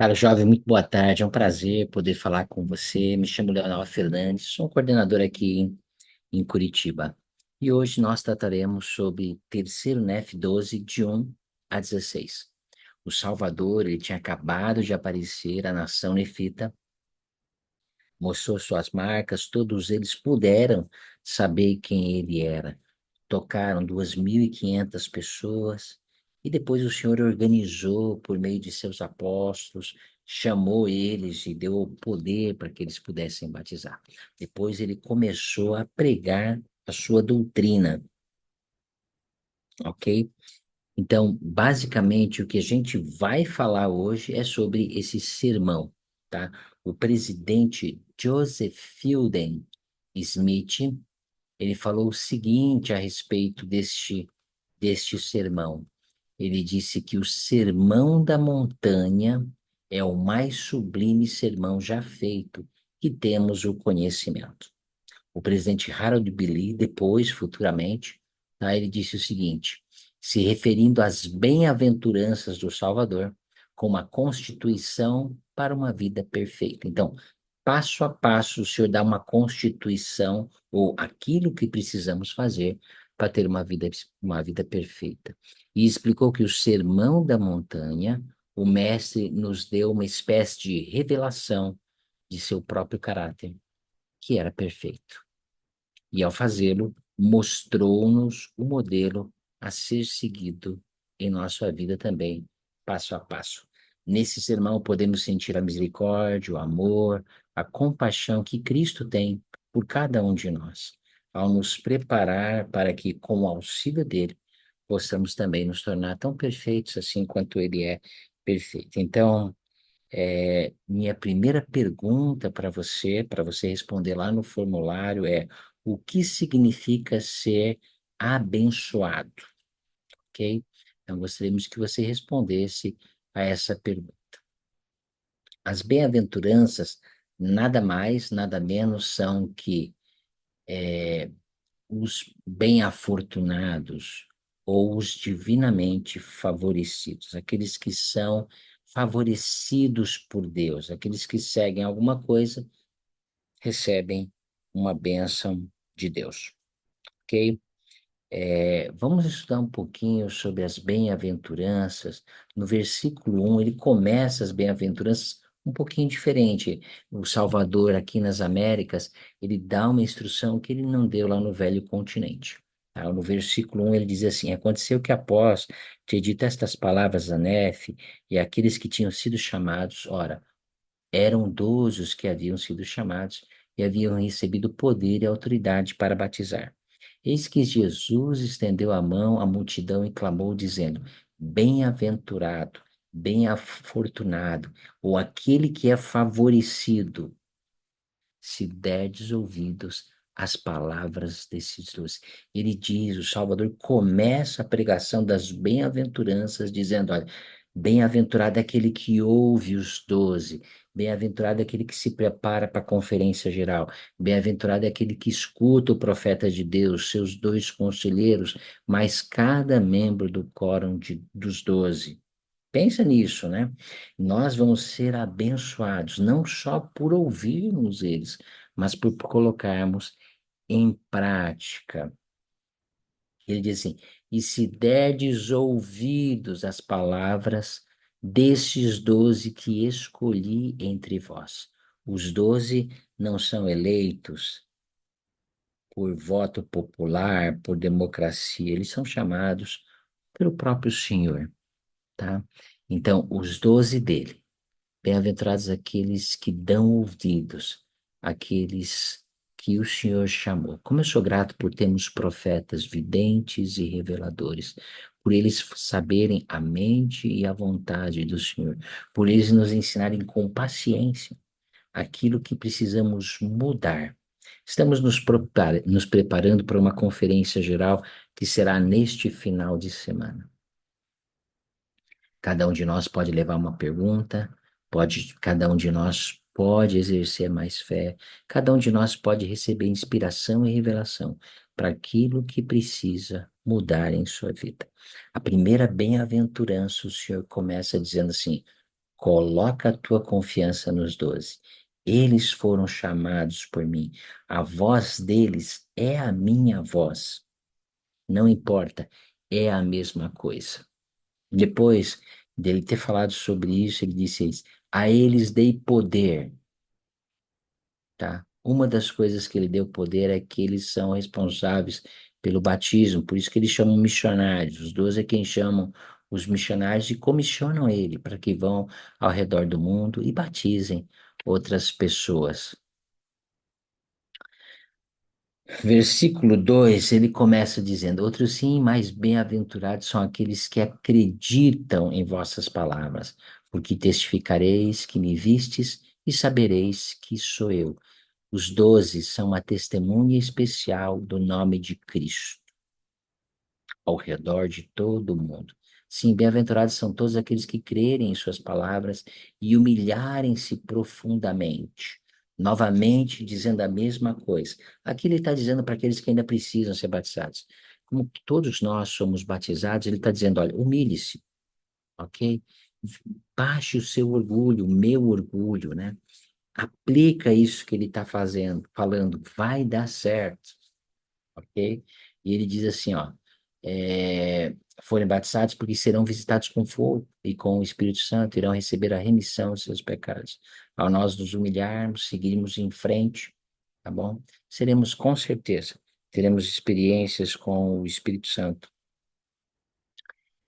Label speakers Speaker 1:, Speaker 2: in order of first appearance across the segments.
Speaker 1: Cara, jovem, muito boa tarde. É um prazer poder falar com você. Me chamo Leonel Fernandes, sou um coordenador aqui em Curitiba. E hoje nós trataremos sobre terceiro NEF 12, de 1 a 16. O Salvador, ele tinha acabado de aparecer, a nação nefita, mostrou suas marcas, todos eles puderam saber quem ele era. Tocaram 2.500 pessoas, e depois o Senhor organizou por meio de seus apóstolos, chamou eles e deu o poder para que eles pudessem batizar. Depois ele começou a pregar a sua doutrina, ok? Então, basicamente, o que a gente vai falar hoje é sobre esse sermão, tá? O presidente Joseph Fielding Smith, ele falou o seguinte a respeito deste sermão. Ele disse que o Sermão da Montanha é o mais sublime sermão já feito, que temos o conhecimento. O presidente Harold Billy, depois, futuramente, tá, ele disse o seguinte, se referindo às bem-aventuranças do Salvador, como a constituição para uma vida perfeita. Então, passo a passo, o Senhor dá uma constituição, ou aquilo que precisamos fazer para ter uma vida perfeita. E explicou que o Sermão da Montanha, o mestre nos deu uma espécie de revelação de seu próprio caráter, que era perfeito. E ao fazê-lo, mostrou-nos o modelo a ser seguido em nossa vida também, passo a passo. Nesse sermão podemos sentir a misericórdia, o amor, a compaixão que Cristo tem por cada um de nós, ao nos preparar para que, com o auxílio dele, possamos também nos tornar tão perfeitos assim quanto ele é perfeito. Então, minha primeira pergunta para você responder lá no formulário é: o que significa ser abençoado? Ok? Então, gostaríamos que você respondesse a essa pergunta. As bem-aventuranças nada mais, nada menos são que os bem-afortunados ou os divinamente favorecidos, aqueles que são favorecidos por Deus, aqueles que seguem alguma coisa, recebem uma bênção de Deus, ok? Vamos estudar um pouquinho sobre as bem-aventuranças. No versículo 1, ele começa as bem-aventuranças um pouquinho diferente. O Salvador, aqui nas Américas, ele dá uma instrução que ele não deu lá no Velho Continente. Tá? No versículo 1, ele diz assim: aconteceu que após ter dito estas palavras a Nefe e aqueles que tinham sido chamados, ora, eram 12 os que haviam sido chamados e haviam recebido poder e autoridade para batizar. Eis que Jesus estendeu a mão à multidão e clamou, dizendo: Bem-aventurado, bem-afortunado, ou aquele que é favorecido, se derdes ouvidos às palavras desses dois. Ele diz, o Salvador começa a pregação das bem-aventuranças, dizendo: olha, bem-aventurado é aquele que ouve os 12, bem-aventurado é aquele que se prepara para a conferência geral, bem-aventurado é aquele que escuta o profeta de Deus, seus dois conselheiros, mais cada membro do quórum dos 12. Pensa nisso, né? Nós vamos ser abençoados, não só por ouvirmos eles, mas por colocarmos em prática. Ele diz assim: e se derdes ouvidos às palavras destes 12 que escolhi entre vós. Os 12 não são eleitos por voto popular, por democracia, eles são chamados pelo próprio Senhor, tá? Então, os 12 dele. Bem-aventurados aqueles que dão ouvidos, aqueles que o Senhor chamou. Como eu sou grato por termos profetas videntes e reveladores, por eles saberem a mente e a vontade do Senhor, por eles nos ensinarem com paciência aquilo que precisamos mudar. Estamos nos preparando para uma conferência geral que será neste final de semana. Cada um de nós pode levar uma pergunta, cada um de nós pode exercer mais fé, cada um de nós pode receber inspiração e revelação para aquilo que precisa mudar em sua vida. A primeira bem-aventurança, o Senhor começa dizendo assim: Coloca a tua confiança nos 12. Eles foram chamados por mim. A voz deles é a minha voz. Não importa, é a mesma coisa. Depois dele ter falado sobre isso, ele disse: a eles dei poder, tá? Uma das coisas que ele deu poder é que eles são responsáveis pelo batismo, por isso que eles chamam missionários. Os 12 é quem chamam os missionários e comissionam ele para que vão ao redor do mundo e batizem outras pessoas. Versículo 2, ele começa dizendo: outros sim, mais bem-aventurados são aqueles que acreditam em vossas palavras, porque testificareis que me vistes e sabereis que sou eu. Os 12 são uma testemunha especial do nome de Cristo ao redor de todo o mundo. Sim, bem-aventurados são todos aqueles que crerem em suas palavras e humilharem-se profundamente. Novamente, dizendo a mesma coisa. Aqui ele está dizendo para aqueles que ainda precisam ser batizados. Como todos nós somos batizados, ele está dizendo: olha, humilhe-se, ok? Baixe o seu orgulho, o meu orgulho, né? Aplica isso que ele está falando, vai dar certo, ok? E ele diz assim, ó, forem batizados porque serão visitados com fogo e com o Espírito Santo, irão receber a remissão de seus pecados. Ao nós nos humilharmos, seguirmos em frente, tá bom? Seremos com certeza, teremos experiências com o Espírito Santo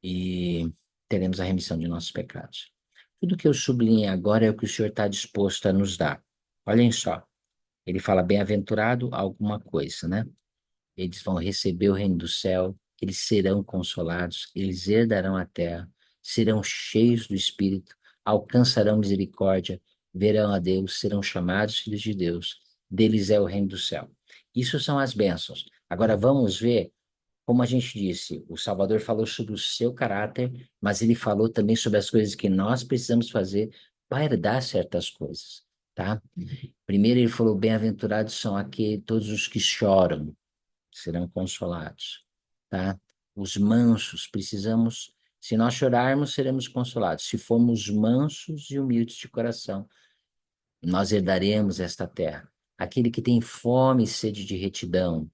Speaker 1: e teremos a remissão de nossos pecados. Tudo que eu sublinhei agora é o que o Senhor está disposto a nos dar. Olhem só, ele fala bem-aventurado alguma coisa, né? Eles vão receber o reino do céu, eles serão consolados, eles herdarão a terra, serão cheios do Espírito, alcançarão misericórdia, verão a Deus, serão chamados filhos de Deus, deles é o reino do céu. Isso são as bênçãos. Agora vamos ver, como a gente disse, o Salvador falou sobre o seu caráter, mas ele falou também sobre as coisas que nós precisamos fazer para herdar certas coisas, tá? Primeiro ele falou, bem-aventurados são aqui todos os que choram, serão consolados, tá? Os mansos, precisamos, se nós chorarmos, seremos consolados. Se formos mansos e humildes de coração, nós herdaremos esta terra. Aquele que tem fome e sede de retidão,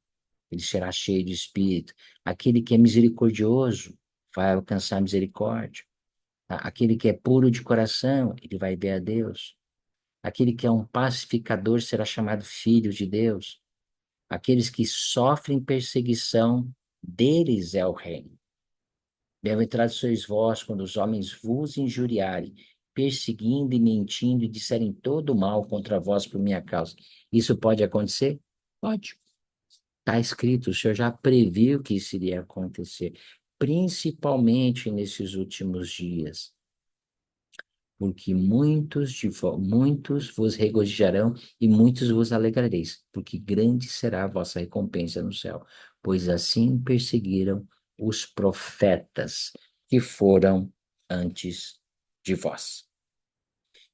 Speaker 1: ele será cheio de espírito. Aquele que é misericordioso vai alcançar misericórdia. Tá? Aquele que é puro de coração, ele vai ver a Deus. Aquele que é um pacificador será chamado filho de Deus. Aqueles que sofrem perseguição, deles é o reino. Bem-aventurados sois vós quando os homens vos injuriarem, perseguindo e mentindo e disserem todo mal contra vós por minha causa. Isso pode acontecer? Pode. Está escrito, o Senhor já previu que isso iria acontecer, principalmente nesses últimos dias. Porque muitos vos regozijarão e muitos vos alegrareis, porque grande será a vossa recompensa no céu, pois assim perseguiram os profetas que foram antes de vós.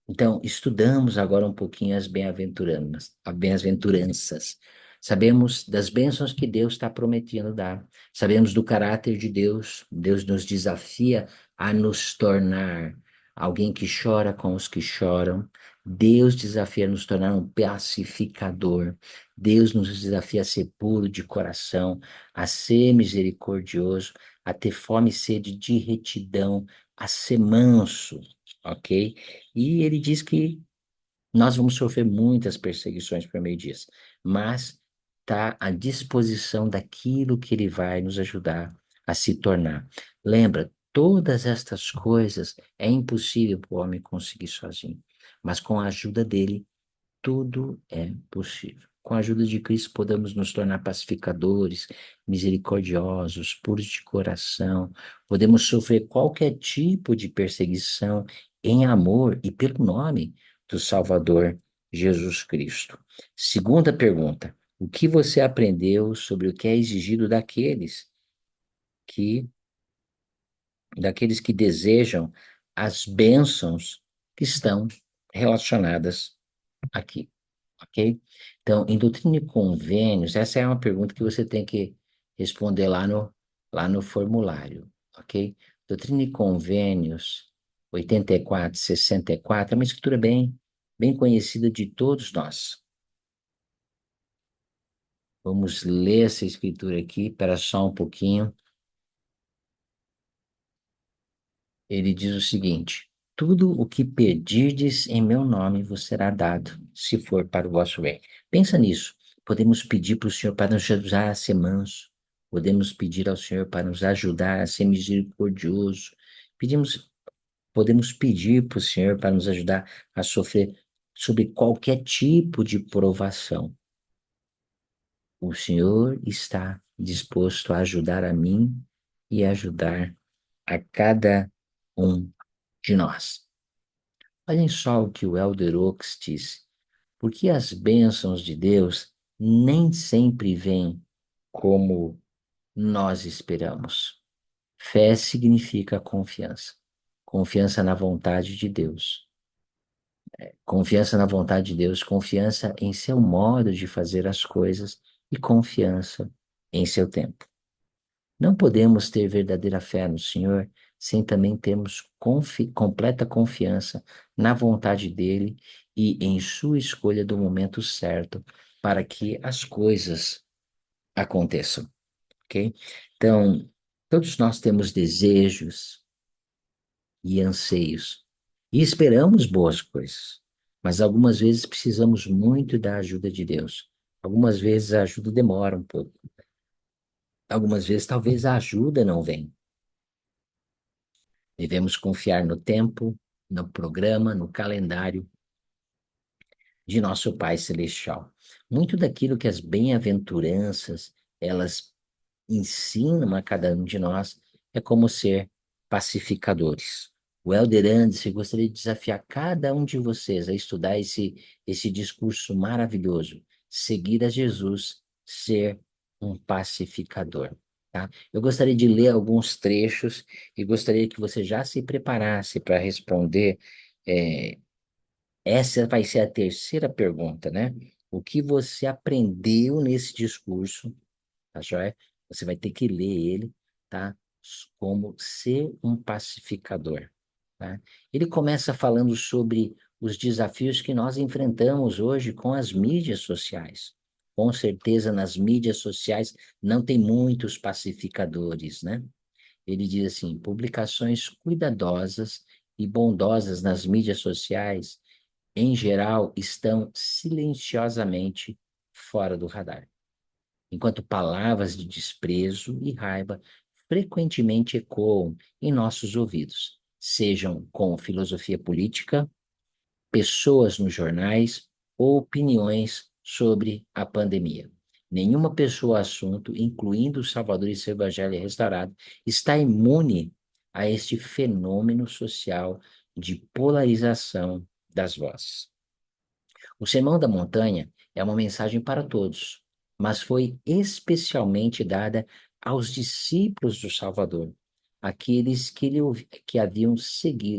Speaker 1: Então, estudamos agora um pouquinho as bem-aventuranças. Sabemos das bênçãos que Deus está prometendo dar. Sabemos do caráter de Deus. Deus nos desafia a nos tornar alguém que chora com os que choram. Deus desafia a nos tornar um pacificador. Deus nos desafia a ser puro de coração, a ser misericordioso, a ter fome e sede de retidão, a ser manso, ok? E ele diz que nós vamos sofrer muitas perseguições por meio disso, mas está à disposição daquilo que ele vai nos ajudar a se tornar. Lembra, todas estas coisas é impossível para o homem conseguir sozinho, mas com a ajuda dele tudo é possível. Com a ajuda de Cristo, podemos nos tornar pacificadores, misericordiosos, puros de coração. Podemos sofrer qualquer tipo de perseguição em amor e pelo nome do Salvador Jesus Cristo. Segunda pergunta: o que você aprendeu sobre o que é exigido que, daqueles que desejam as bênçãos que estão relacionadas aqui? Ok? Então, em doutrina e convênios, essa é uma pergunta que você tem que responder lá no formulário, ok? Doutrina e convênios 84, 64, é uma escritura bem conhecida de todos nós. Vamos ler essa escritura aqui, espera só um pouquinho. Ele diz o seguinte: tudo o que pedirdes em meu nome vos será dado, se for para o vosso bem. Pensa nisso. Podemos pedir para o Senhor para nos ajudar a ser manso. Podemos pedir ao Senhor para nos ajudar a ser misericordioso. Pedimos, podemos pedir para o Senhor para nos ajudar a sofrer sobre qualquer tipo de provação. O Senhor está disposto a ajudar a mim e ajudar a cada um de nós. Olhem só o que o Elder Oaks disse, porque as bênçãos de Deus nem sempre vêm como nós esperamos. Fé significa confiança. Confiança na vontade de Deus. Confiança na vontade de Deus, confiança em seu modo de fazer as coisas e confiança em seu tempo. Não podemos ter verdadeira fé no Senhor sem também termos completa confiança na vontade dele e em sua escolha do momento certo para que as coisas aconteçam, ok? Então, todos nós temos desejos e anseios e esperamos boas coisas, mas algumas vezes precisamos muito da ajuda de Deus. Algumas vezes a ajuda demora um pouco. Algumas vezes talvez a ajuda não venha. Devemos confiar no tempo, no programa, no calendário de nosso Pai Celestial. Muito daquilo que as bem-aventuranças elas ensinam a cada um de nós é como ser pacificadores. O Elder Anderson gostaria de desafiar cada um de vocês a estudar esse discurso maravilhoso, seguir a Jesus, ser um pacificador. Tá? Eu gostaria de ler alguns trechos e gostaria que você já se preparasse para responder. eh, Essa vai ser a terceira pergunta, né? O que você aprendeu nesse discurso, tá joia? Você vai ter que ler ele, tá? Como ser um pacificador, tá? Ele começa falando sobre os desafios que nós enfrentamos hoje com as mídias sociais. Com certeza, nas mídias sociais não tem muitos pacificadores, né? Ele diz assim: publicações cuidadosas e bondosas nas mídias sociais, em geral, estão silenciosamente fora do radar, enquanto palavras de desprezo e raiva frequentemente ecoam em nossos ouvidos, sejam com filosofia política, pessoas nos jornais ou opiniões sobre a pandemia. Nenhuma pessoa ou assunto, incluindo o Salvador e seu Evangelho restaurado, está imune a este fenômeno social de polarização das vozes. O Sermão da Montanha é uma mensagem para todos, mas foi especialmente dada aos discípulos do Salvador, aqueles que haviam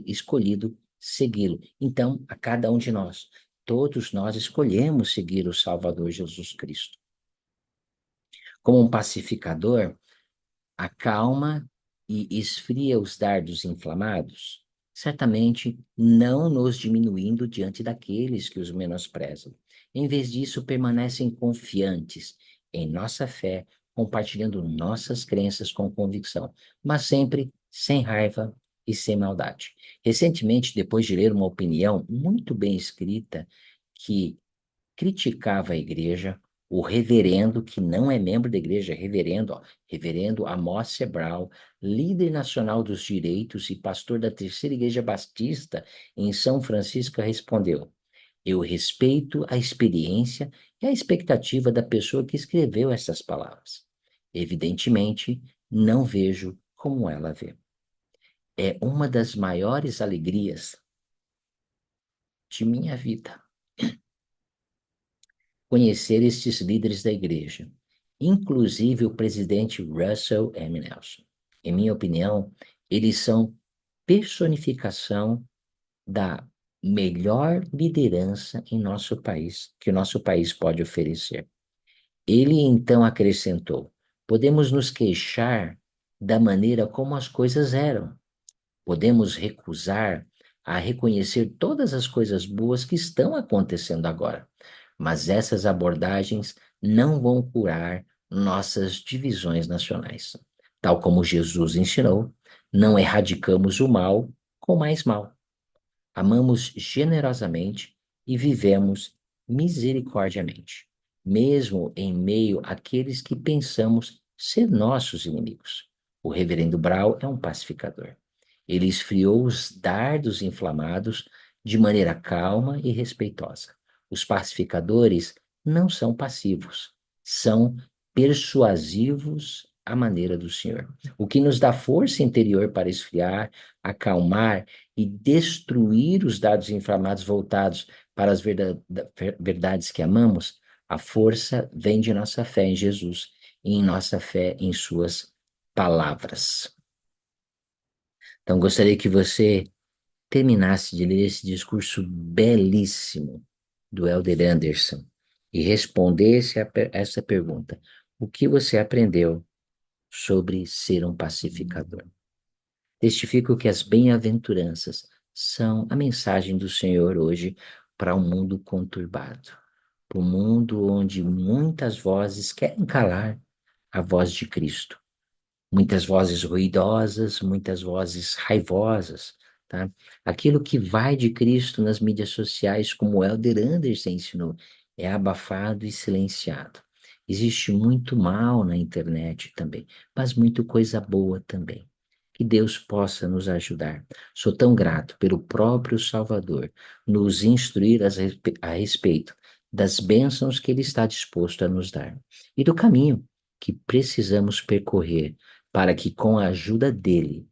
Speaker 1: escolhido segui-lo. Então, a cada um de nós, todos nós escolhemos seguir o Salvador Jesus Cristo. Como um pacificador, acalma e esfria os dardos inflamados, certamente não nos diminuindo diante daqueles que os menosprezam. Em vez disso, permanecem confiantes em nossa fé, compartilhando nossas crenças com convicção, mas sempre sem raiva e sem maldade. Recentemente, depois de ler uma opinião muito bem escrita que criticava a igreja, o reverendo, que não é membro da igreja, reverendo, ó, reverendo Amós Sebral, líder nacional dos direitos e pastor da Terceira Igreja Batista em São Francisco, respondeu: eu respeito a experiência e a expectativa da pessoa que escreveu essas palavras. Evidentemente, não vejo como ela vê. É uma das maiores alegrias de minha vida conhecer estes líderes da igreja, inclusive o presidente Russell M. Nelson. Em minha opinião, eles são personificação da melhor liderança em nosso país, que o nosso país pode oferecer. Ele então acrescentou: podemos nos queixar da maneira como as coisas eram, Podemos recusar a reconhecer todas as coisas boas que estão acontecendo agora, mas essas abordagens não vão curar nossas divisões nacionais. Tal como Jesus ensinou, não erradicamos o mal com mais mal. Amamos generosamente e vivemos misericordiamente, mesmo em meio àqueles que pensamos ser nossos inimigos. O reverendo Brau é um pacificador. Ele esfriou os dardos inflamados de maneira calma e respeitosa. Os pacificadores não são passivos, são persuasivos à maneira do Senhor. O que nos dá força interior para esfriar, acalmar e destruir os dardos inflamados voltados para as verdades que amamos, a força vem de nossa fé em Jesus e em nossa fé em Suas palavras. Então, gostaria que você terminasse de ler esse discurso belíssimo do Elder Anderson e respondesse a essa pergunta: o que você aprendeu sobre ser um pacificador? Testifico que as bem-aventuranças são a mensagem do Senhor hoje para um mundo conturbado, para um mundo onde muitas vozes querem calar a voz de Cristo. Muitas vozes ruidosas, muitas vozes raivosas, tá? Aquilo que vai de Cristo nas mídias sociais, como o Elder Anderson ensinou, é abafado e silenciado. Existe muito mal na internet também, mas muita coisa boa também. Que Deus possa nos ajudar. Sou tão grato pelo próprio Salvador nos instruir a respeito das bênçãos que Ele está disposto a nos dar e do caminho que precisamos percorrer para que, com a ajuda dele,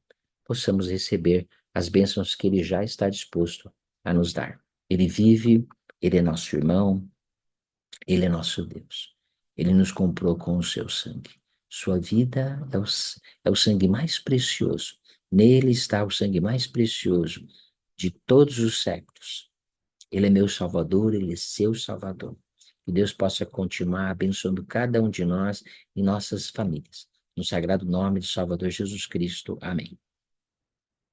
Speaker 1: possamos receber as bênçãos que ele já está disposto a nos dar. Ele vive, ele é nosso irmão, ele é nosso Deus. Ele nos comprou com o seu sangue. Sua vida é o sangue mais precioso. Nele está o sangue mais precioso de todos os séculos. Ele é meu Salvador, ele é seu Salvador. Que Deus possa continuar abençoando cada um de nós e nossas famílias. No sagrado nome do Salvador Jesus Cristo. Amém.